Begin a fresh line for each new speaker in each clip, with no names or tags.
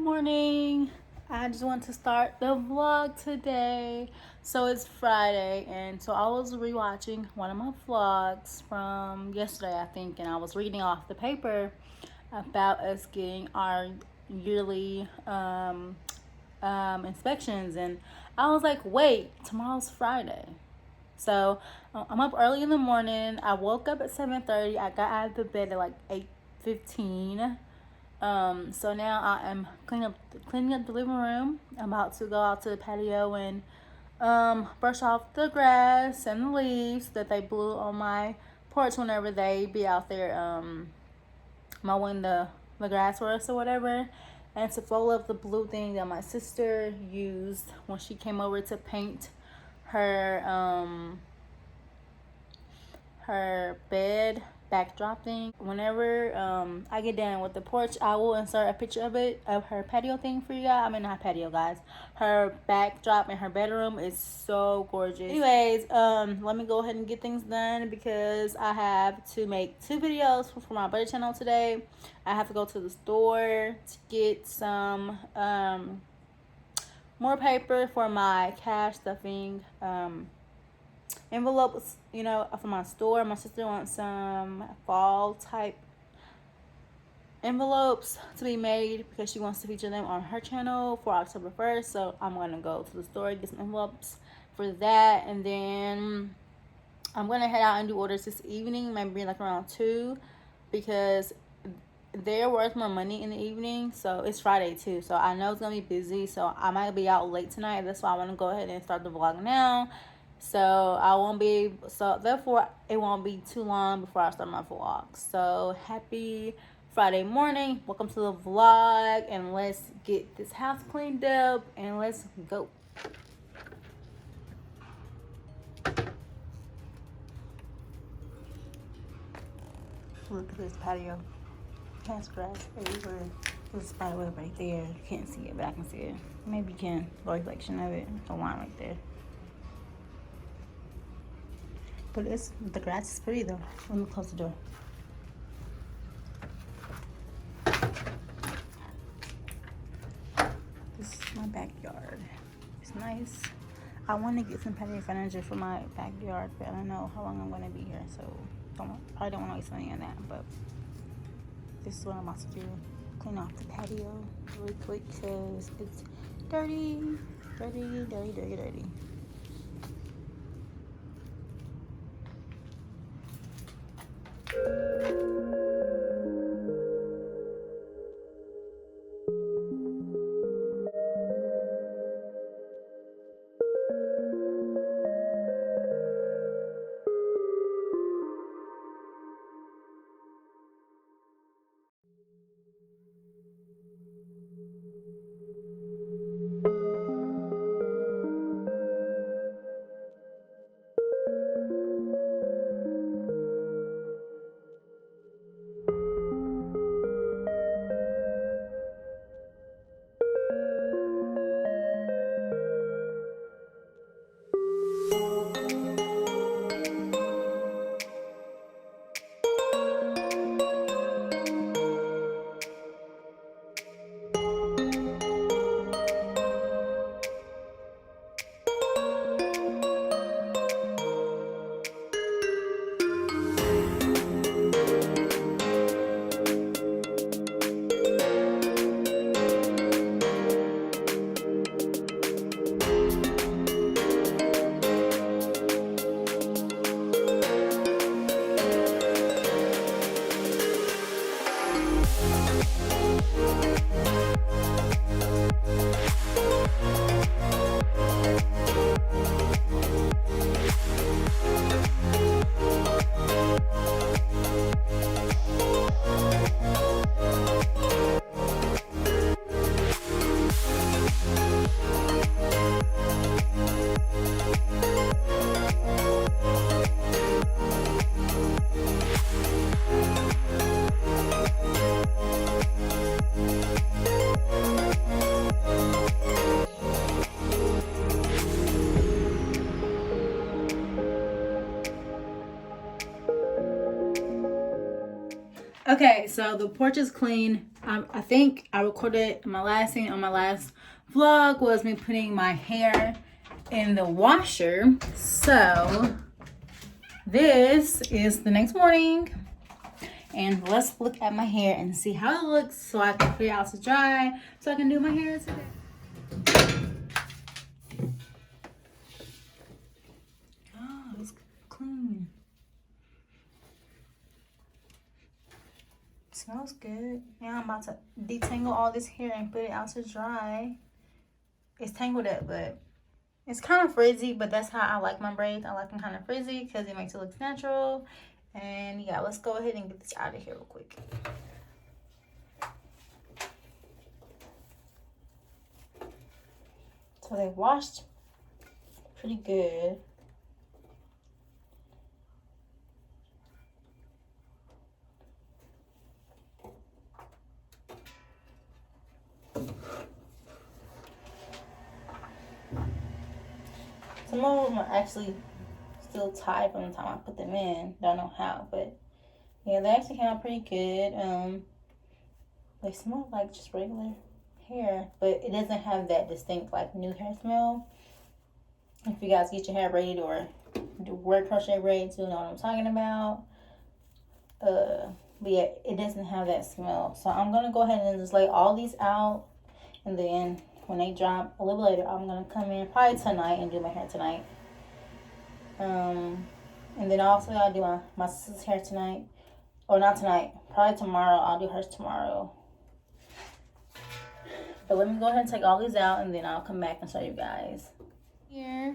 morning. I just want to start the vlog today. So it's Friday, and so I was rewatching one of my vlogs from yesterday, I think, and I was reading off the paper about us getting our yearly inspections, and I was like, wait, tomorrow's Friday. So I'm up early in the morning. I woke up at 7:30. I got out of the bed at like 8:15. So now I am cleaning up the living room. I'm about to go out to the patio and brush off the grass and the leaves that they blew on my porch whenever they be out there mowing the grass for us or whatever. And to follow up the blue thing that my sister used when she came over to paint her her bed backdrop thing. Whenever I get done with the porch, I will insert a picture of her patio thing for you guys. I mean, not patio, guys. Her backdrop in her bedroom is so gorgeous. Anyways, let me go ahead and get things done because I have to make 2 videos for my budget channel today. I have to go to the store to get some more paper for my cash stuffing envelopes, you know, from my store. My sister wants some fall type envelopes to be made because she wants to feature them on her channel for October 1st. So I'm gonna go to the store and get some envelopes for that, and then I'm gonna head out and do orders this evening, maybe like around 2, because they're worth more money in the evening. So it's Friday too, so I know it's gonna be busy, so I might be out late tonight. That's why I want to go ahead and start the vlog now, so I won't be, so therefore it won't be too long before I start my vlog. So happy Friday morning, welcome to the vlog, and let's get this house cleaned up and let's go. Look at this patio. It has grass everywhere. There's a spider web right there. You can't see it, but I can see it. Maybe you can. The reflection of it. The line right there. But the grass is pretty though. Let me close the door. This is my backyard. It's nice. I want to get some patio furniture for my backyard, but I don't know how long I'm going to be here, so probably don't want to waste money on that. But this is what I'm about to do. Clean off the patio really quick because it's dirty. Okay, so the porch is clean. I think I recorded my last thing on my last vlog was me putting my hair in the washer. So this is the next morning, and let's look at my hair and see how it looks so I can put it out to dry so I can do my hair today. Oh, it's clean. Smells good. Now I'm about to detangle all this hair and put it out to dry. It's tangled up, but it's kind of frizzy, but that's how I like my braids. I like them kind of frizzy because it makes it look natural. And yeah, let's go ahead and get this out of here real quick. So they washed pretty good. Some of them are actually still tied from the time I put them in. Don't know how, but yeah, they actually came out pretty good. They smell like just regular hair, but it doesn't have that distinct like new hair smell. If you guys get your hair braided or wear crochet braids, you'll know what I'm talking about. But yeah, it doesn't have that smell. So I'm gonna go ahead and just lay all these out, and then when they drop a little later, I'm gonna come in probably tonight and do my hair tonight. And then also I'll do my sister's hair tonight, or not tonight, probably tomorrow. I'll do hers tomorrow. But let me go ahead and take all these out, and then I'll come back and show you guys. Here,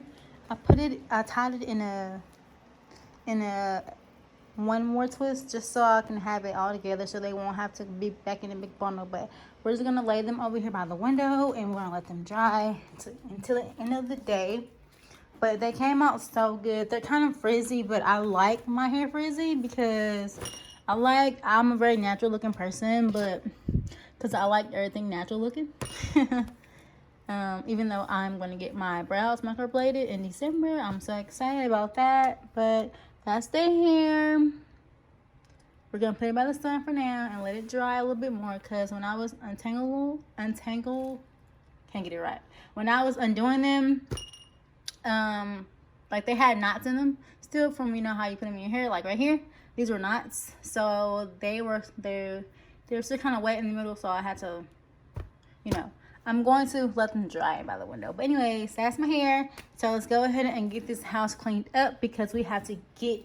I tied it in a one more twist just so I can have it all together so they won't have to be back in a big bundle. But we're just gonna lay them over here by the window and we're gonna let them dry until the end of the day. But they came out so good. They're kind of frizzy, but I like my hair frizzy because I'm a very natural looking person, but because I like everything natural looking. Even though I'm going to get my brows microbladed in December. I'm so excited about that. But that's the hair. We're going to put it by the sun for now and let it dry a little bit more. Because when I was untangled, can't get it right. When I was undoing them, like they had knots in them still from, you know, how you put them in your hair. Like right here, these were knots. So they were still kind of wet in the middle. So I had to, you know, I'm going to let them dry by the window. But anyways, that's my hair. So let's go ahead and get this house cleaned up because we have to get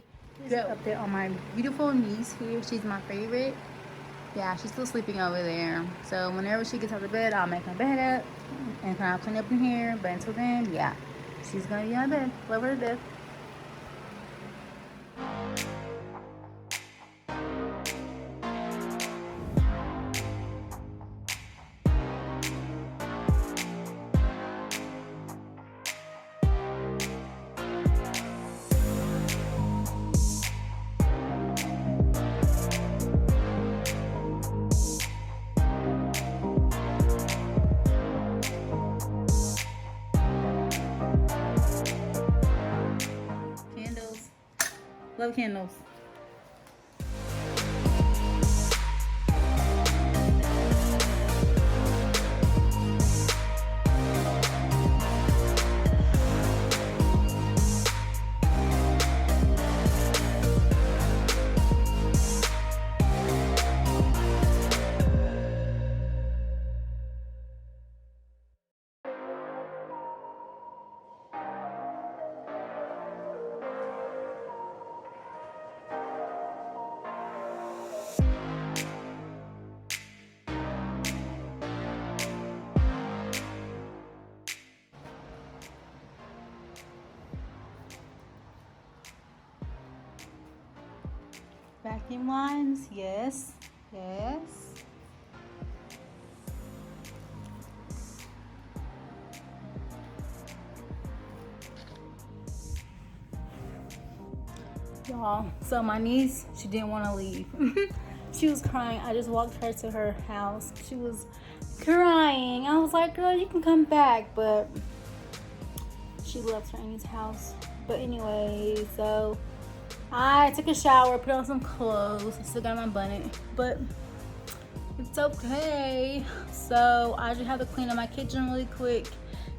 up there on my beautiful niece here. She's my favorite. Yeah, she's still sleeping over there. So whenever she gets out of bed, I'll make her bed up and I'll clean up in here. But until then, yeah, she's gonna be on bed. Love her to death. Love candles. Vacuum lines, yes, yes. Y'all, so my niece, she didn't want to leave. She was crying. I just walked her to her house. She was crying. I was like, girl, you can come back, but she left her Annie's house. But anyway, so I took a shower, put on some clothes. I still got my bonnet, but It's okay. So I just have to clean up my kitchen really quick,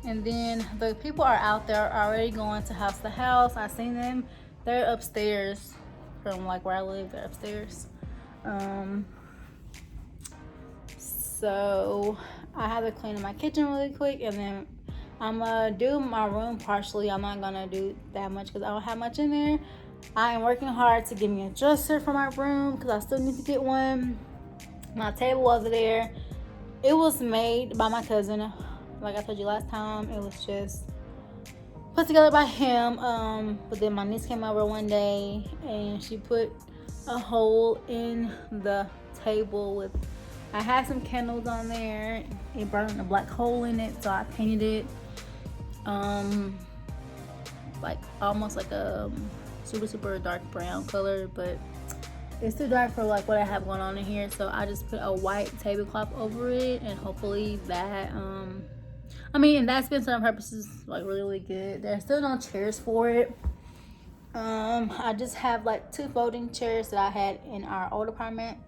and then the people are out there already going to house to house. I seen them. They're upstairs from like where I live. They're upstairs. So I have to clean up my kitchen really quick, and then I'm gonna do my room partially. I'm not gonna do that much because I don't have much in there. I am working hard to get me a dresser for my room because I still need to get one. My table over there, it was made by my cousin. Like I told you last time, it was just put together by him. But then my niece came over one day and she put a hole in the table with, I had some candles on there. It burned a black hole in it, so I painted it like almost like a super dark brown color, but it's too dark for like what I have going on in here. So I just put a white tablecloth over it, and hopefully that and that's been some purposes like really good. There's still no chairs for it. I just have like 2 folding chairs that I had in our old apartment,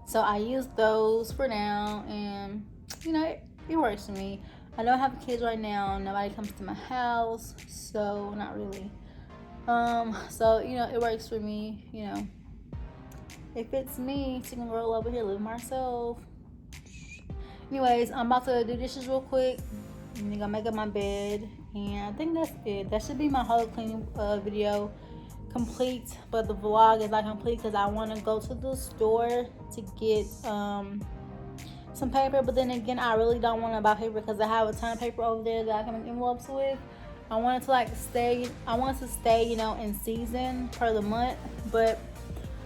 so I use those for now, and it works for me. I don't have kids right now. Nobody comes to my house, so not really. So it works for me. It fits me. So you can roll over here, live myself. Anyways, I'm about to do dishes real quick. I'm gonna make up my bed, and I think that's it. That should be my whole cleaning video complete. But the vlog is not complete because I want to go to the store to get some paper. But then again, I really don't want to buy paper because I have a ton of paper over there that I can make envelopes with. I want it to stay in season per the month, but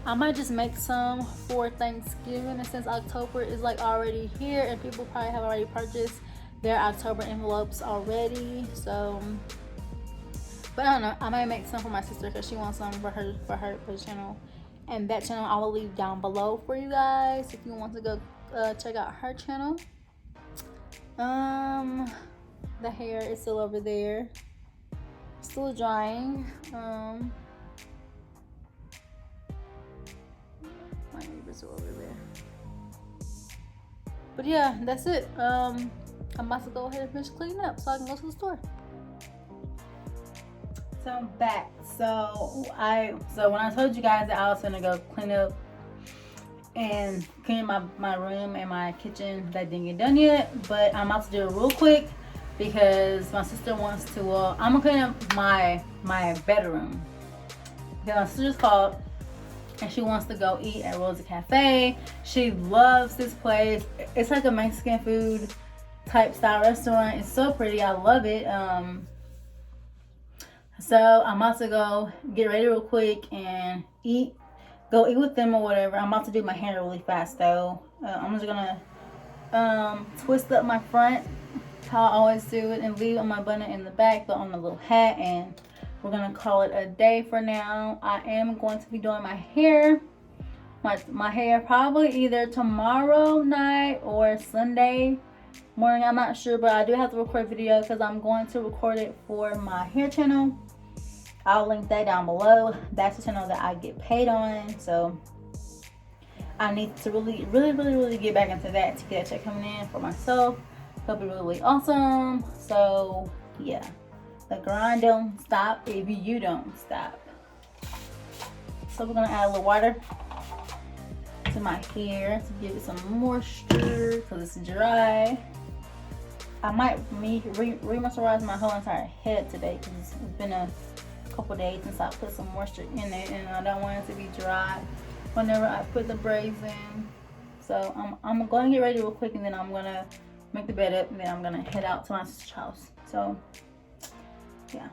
I might just make some for Thanksgiving, and since October is already here and people probably have already purchased their October envelopes already. So, but I don't know, I might make some for my sister because she wants some for the channel, and that channel I will leave down below for you guys if you want to go check out her channel. The hair is still over there, still drying. My neighbors are over there. But yeah, that's it. I'm about to go ahead and finish cleaning up so I can go to the store. So I'm back. So when I told you guys that I was gonna go clean up and clean my room and my kitchen, that didn't get done yet, but I'm about to do it real quick because my sister wants to I'm gonna clean up my bedroom. My sister's called and she wants to go eat at Rosa Cafe. She loves this place. It's like a Mexican food type style restaurant. It's so pretty. I love it. So I'm about to go get ready real quick and go eat with them or whatever. I'm about to do my hair really fast though. I'm just gonna twist up my front how I always do it and leave on my bun in the back, but on the little hat, and we're gonna call it a day for now. I am going to be doing my hair probably either tomorrow night or Sunday morning. I'm not sure, but I do have to record video because I'm going to record it for my hair channel. I'll link that down below. That's the channel that I get paid on, so I need to really get back into that to get a check coming in for myself. It'll be really awesome. So yeah, the grind don't stop if you don't stop. So we're gonna add a little water to my hair to give it some moisture because it's dry. I might re-moisturize my whole entire head today because it's been a couple days since I put some moisture in it, and I don't want it to be dry whenever I put the braids in. So I'm going to get ready real quick, and then I'm gonna make the bed up, and then I'm gonna head out to my sister's house. So yeah.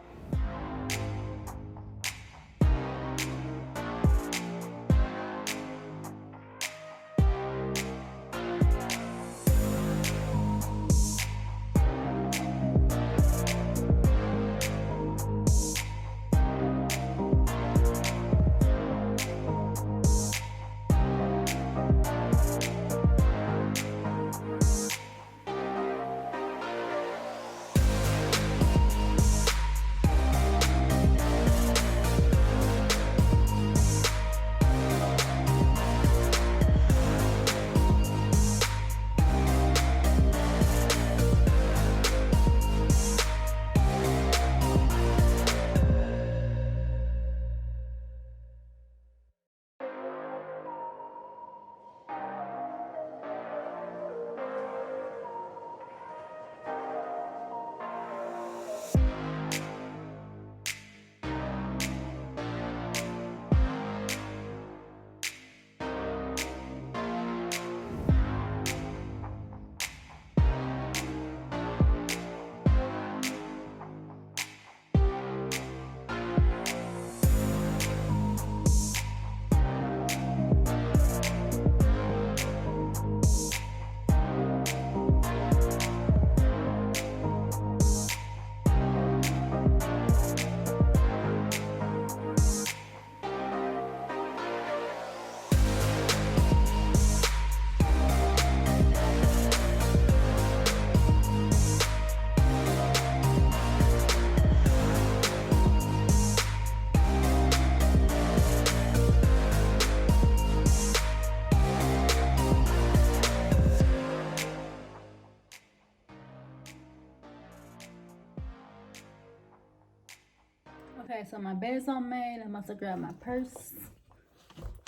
Okay, so my bed is all made. I'm about to grab my purse.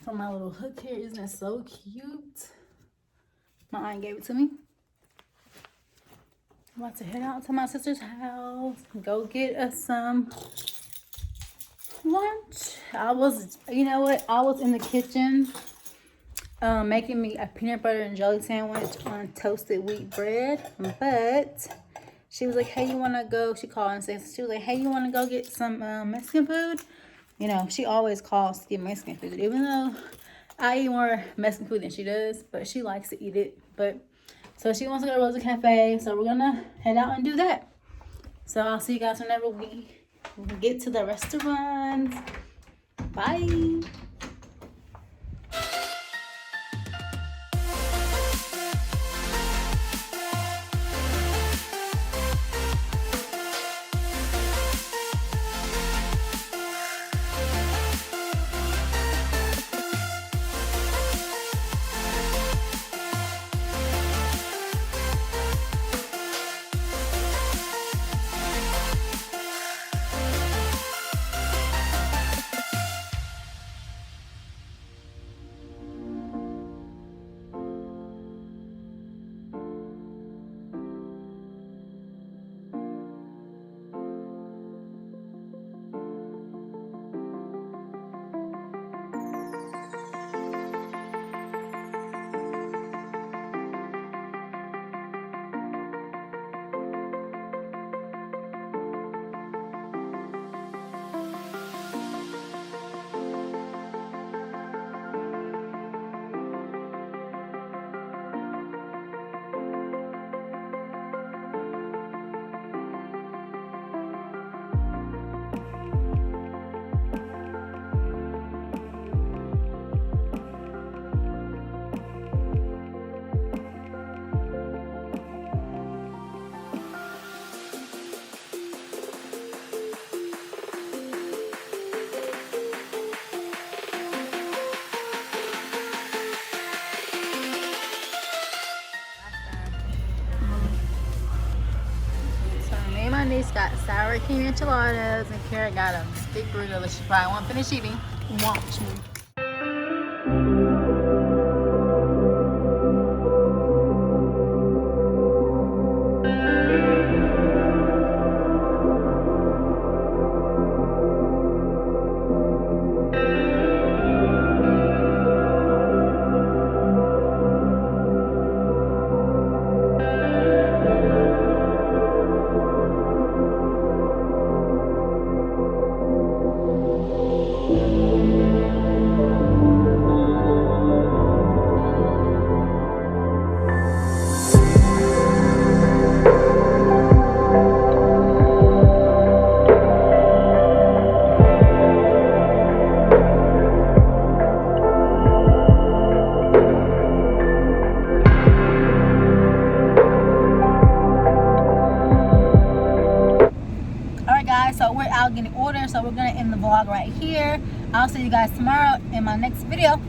So my little hook here, isn't it so cute? My aunt gave it to me. I'm about to head out to my sister's house. Go get us some lunch. You know what? I was in the kitchen making me a peanut butter and jelly sandwich on toasted wheat bread. But she was like, hey, you want to go? She called and said, she was like, hey, you want to go get some Mexican food? You know, she always calls to get Mexican food, even though I eat more Mexican food than she does, but she likes to eat it. But so she wants to go to Rosa Cafe, so we're gonna head out and do that. So I'll see you guys whenever we get to the restaurant. Bye. My niece got sour cream enchiladas and Kara got a big burrito that she probably won't finish eating. Watch me. So we're out getting orders, so we're gonna end the vlog right here. I'll see you guys tomorrow in my next video.